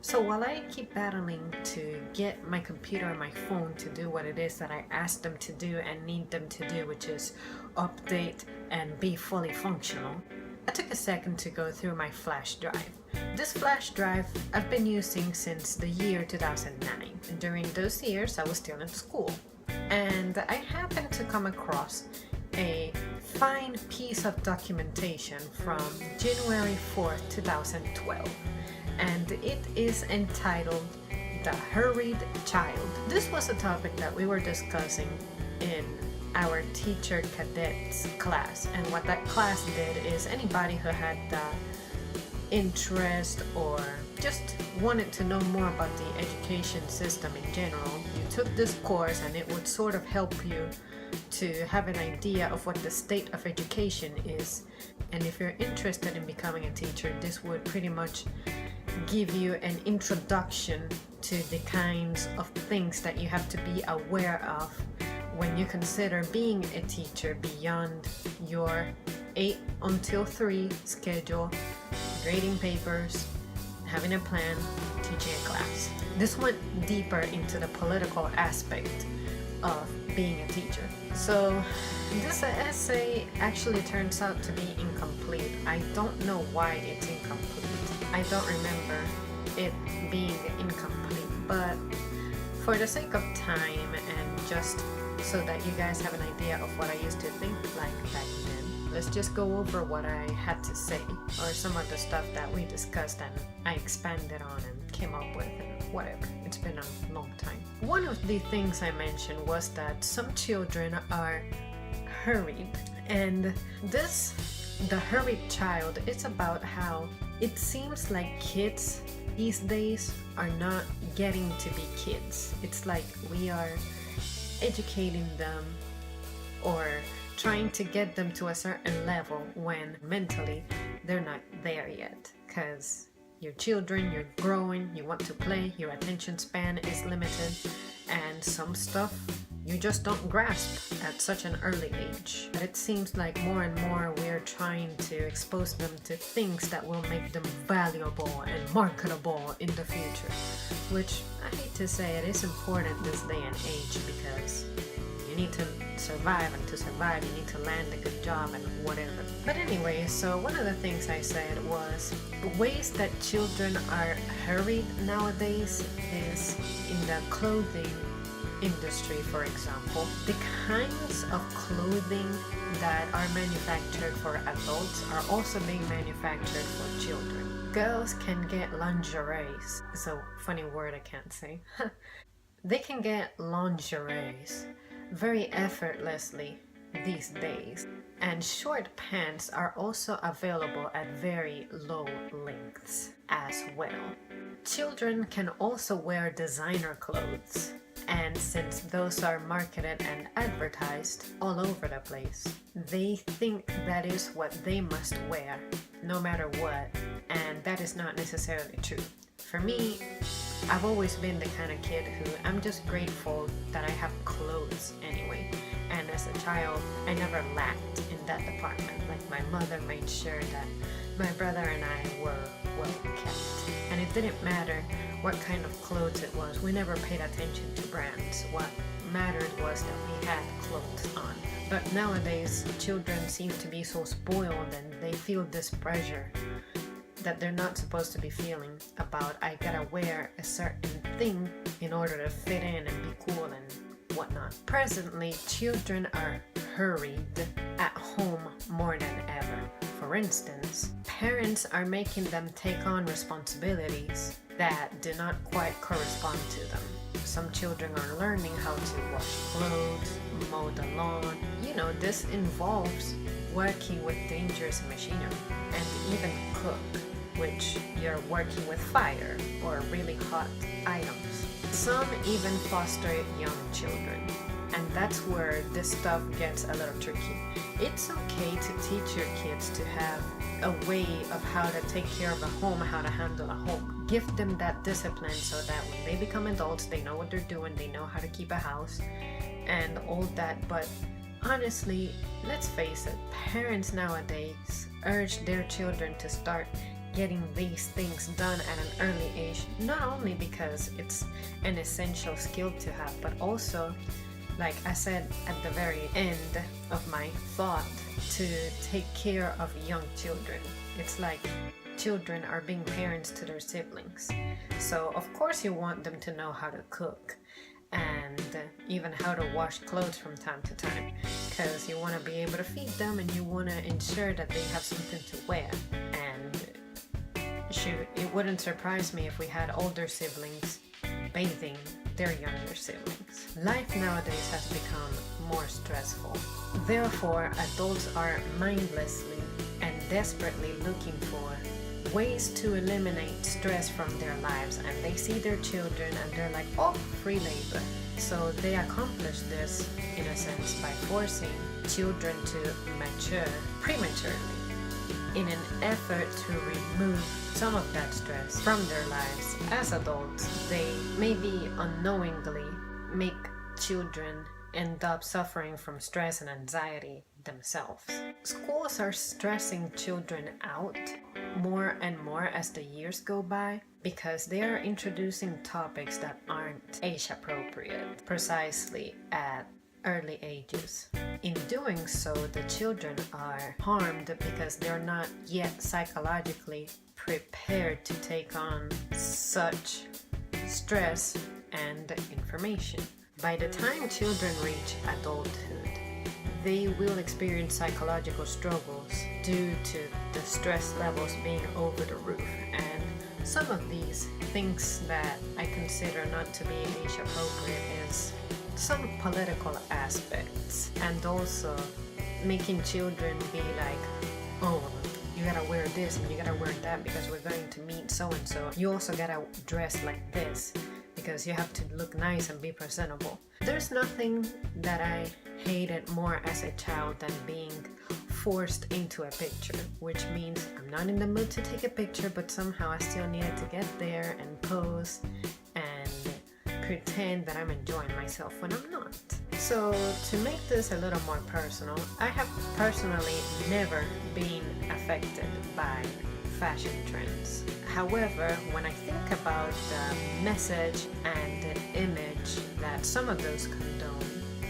So while I keep battling to get my computer and my phone to do what it is that I asked them to do and need them to do, which is update and be fully functional, I took a second to go through my flash drive. This flash drive I've been using since the year 2009. And during those years I was still in school. And I happened to come across a fine piece of documentation from January 4th, 2012. And it is entitled The Hurried Child. This was a topic that we were discussing in our teacher cadets class, and what that class did is anybody who had the interest or just wanted to know more about the education system in general, you took this course and it would sort of help you to have an idea of what the state of education is. And if you're interested in becoming a teacher, this would pretty much give you an introduction to the kinds of things that you have to be aware of when you consider being a teacher beyond your 8 until 3 schedule, grading papers, having a plan, teaching a class. This went deeper into the political aspect of being a teacher. So this essay actually turns out to be incomplete. I don't know why it's incomplete. I don't remember it being incomplete, but for the sake of time and just so that you guys have an idea of what I used to think like back then, let's just go over what I had to say, or some of the stuff that we discussed and I expanded on and came up with, and whatever. It's been a long time. One of the things I mentioned was that some children are hurried, and the hurried child, it's about how it seems like kids these days are not getting to be kids. It's like we are educating them or trying to get them to a certain level when mentally they're not there yet. Because you're children, you're growing, you want to play, your attention span is limited, and some stuff you just don't grasp at such an early age. But it seems like more and more we're trying to expose them to things that will make them valuable and marketable in the future, which I hate to say it is important this day and age, because you need to survive, and to survive you need to land a good job and whatever. But anyway, so one of the things I said was ways that children are hurried nowadays is in the clothing industry. For example, the kinds of clothing that are manufactured for adults are also being manufactured for children. Girls can get lingeries. It's a funny word I can't say. They can get lingeries very effortlessly these days, and short pants are also available at very low lengths as well. Children can also wear designer clothes, and since those are marketed and advertised all over the place, they think that is what they must wear no matter what, and that is not necessarily true. For me, I've always been the kind of kid who I'm just grateful that I have clothes anyway. And as a child, I never lacked in that department. Like, my mother made sure that my brother and I were well kept. And it didn't matter what kind of clothes it was. We never paid attention to brands. What mattered was that we had clothes on. But nowadays, children seem to be so spoiled, and they feel this pressure that they're not supposed to be feeling about, I gotta wear a certain thing in order to fit in and be cool and whatnot. Presently, children are hurried at home more than ever. For instance, parents are making them take on responsibilities that do not quite correspond to them. Some children are learning how to wash clothes, mow the lawn. You know, this involves working with dangerous machinery, and even cook, which you're working with fire or really hot items. Some even foster young children, and that's where this stuff gets a little tricky. It's okay to teach your kids to have a way of how to take care of a home, how to handle a home. Give them that discipline so that when they become adults, they know what they're doing, they know how to keep a house and all that. But honestly, let's face it, parents nowadays urge their children to start getting these things done at an early age, not only because it's an essential skill to have, but also, like I said at the very end of my thought, to take care of young children. It's like children are being parents to their siblings. So of course you want them to know how to cook and even how to wash clothes from time to time, because you want to be able to feed them and you want to ensure that they have something to wear. And shoot, it wouldn't surprise me if we had older siblings bathing their younger siblings. Life nowadays has become more stressful. Therefore, adults are mindlessly and desperately looking for ways to eliminate stress from their lives, and they see their children and they're like, oh, free labor. So they accomplish this in a sense by forcing children to mature prematurely in an effort to remove some of that stress from their lives. As adults, they maybe unknowingly make children end up suffering from stress and anxiety themselves. Schools are stressing children out more and more as the years go by because they are introducing topics that aren't age appropriate precisely at early ages. In doing so, the children are harmed because they're not yet psychologically prepared to take on such stress and information. By the time children reach adulthood, they will experience psychological struggles due to the stress levels being over the roof. And some of these things that I consider not to be age appropriate is some political aspects, and also making children be like, oh, you gotta wear this and you gotta wear that because we're going to meet so and so. You also gotta dress like this because you have to look nice and be presentable. There's nothing that I hated more as a child than being forced into a picture, which means I'm not in the mood to take a picture, but somehow I still needed to get there and pose and pretend that I'm enjoying myself when I'm not. So to make this a little more personal, I have personally never been affected by fashion trends. However, when I think about the message and the image that some of those condone,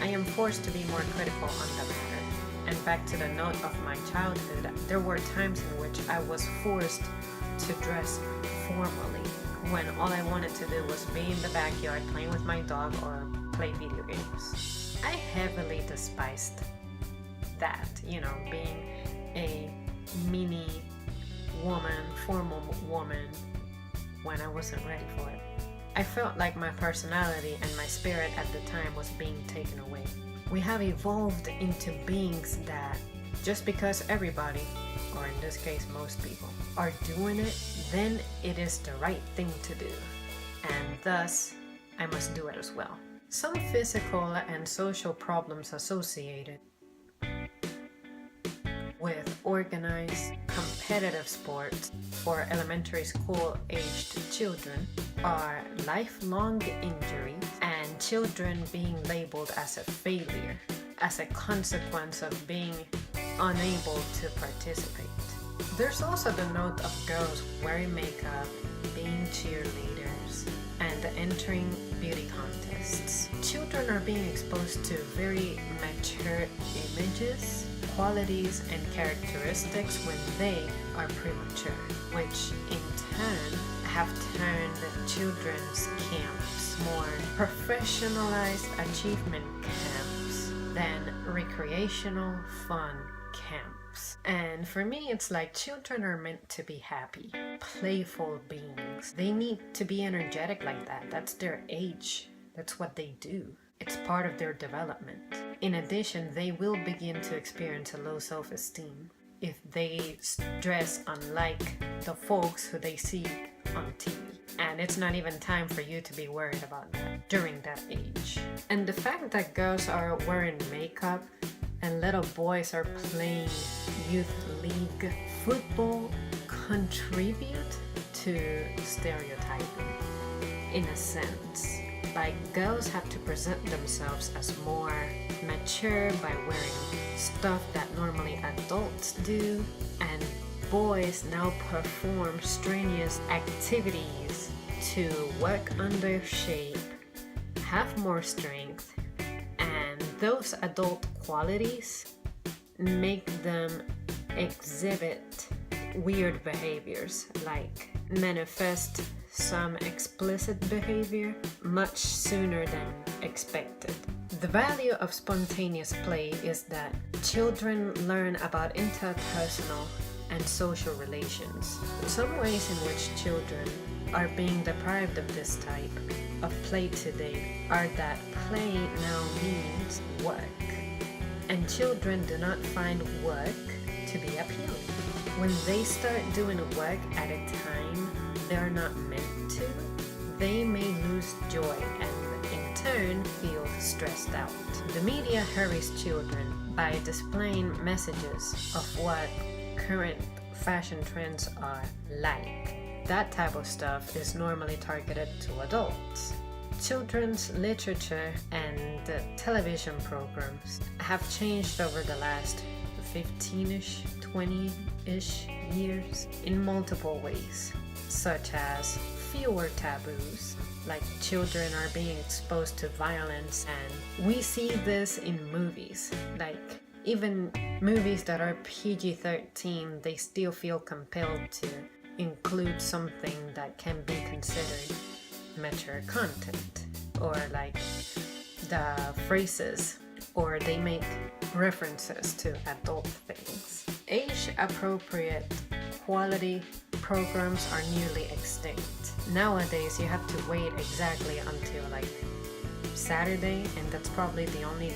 I am forced to be more critical on the matter. And back to the note of my childhood, there were times in which I was forced to dress formally when all I wanted to do was be in the backyard playing with my dog or play video games. I heavily despised that, being a mini woman, formal woman, when I wasn't ready for it. I felt like my personality and my spirit at the time was being taken away. We have evolved into beings that just because everybody, or in this case most people, are doing it, then it is the right thing to do. And thus, I must do it as well. Some physical and social problems associated with organized competitive sports for elementary school aged children are lifelong injuries and children being labeled as a failure as a consequence of being unable to participate. There's also the note of girls wearing makeup, being cheerleaders, and entering beauty contests. Children are being exposed to very mature images, qualities, and characteristics when they are premature, which in turn have turned children's camps more professionalized achievement camps than recreational fun camps. And for me, it's like children are meant to be happy, playful beings. They need to be energetic like that. That's their age. That's what they do. It's part of their development. In addition, they will begin to experience a low self-esteem if they dress unlike the folks who they see on TV. And it's not even time for you to be worried about that during that age. And the fact that girls are wearing makeup and little boys are playing youth league football contribute to stereotyping in a sense. Like, girls have to present themselves as more mature by wearing stuff that normally adults do, and boys now perform strenuous activities to work under shape, have more strength, and those adult qualities make them exhibit weird behaviors, like manifest some explicit behavior much sooner than expected. The value of spontaneous play is that children learn about interpersonal and social relations. Some ways in which children are being deprived of this type of play today are that play now means work, and children do not find work to be appealing. When they start doing work at a time they're not meant to, they may lose joy and in turn feel stressed out. The media hurries children by displaying messages of what current fashion trends are like. That type of stuff is normally targeted to adults. Children's literature and television programs have changed over the last 15-ish, 20-ish years in multiple ways, such as fewer taboos, like children are being exposed to violence, and we see this in movies, like even movies that are PG-13, they still feel compelled to include something that can be considered mature content, or like the phrases, or they make references to adult things. Age-appropriate quality programs are nearly extinct. Nowadays, you have to wait exactly until like Saturday, and that's probably the only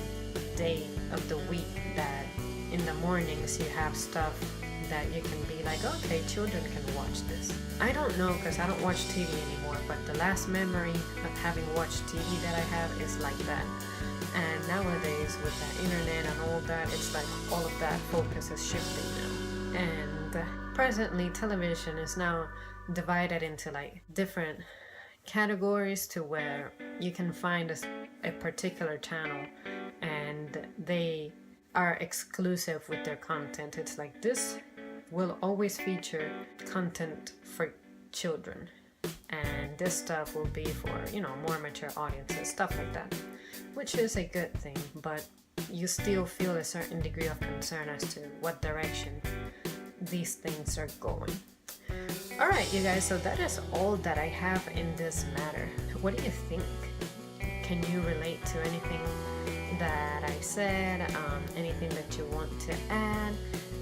day of the week that in the mornings you have stuff that you can be like, okay, children can watch this. I don't know because I don't watch TV anymore, but the last memory of having watched TV that I have is like that. And nowadays with the internet and all that, it's like all of that focus is shifting now. And presently television is now divided into like different categories to where you can find a particular channel and they are exclusive with their content. It's like this will always feature content for children, and this stuff will be for, you know, more mature audiences, stuff like that, which is a good thing, but you still feel a certain degree of concern as to what direction these things are going. Alright, you guys, so that is all that I have in this matter. What do you think? Can you relate to anything that I said? Anything that you want to add?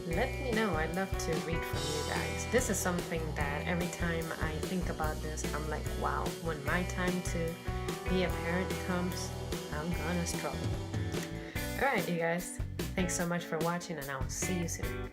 Let me know. I'd love to read from you guys. This is something that every time I think about this, I'm like, wow, when my time to be a parent comes, I'm gonna struggle. Alright, you guys, thanks so much for watching, and I'll see you soon.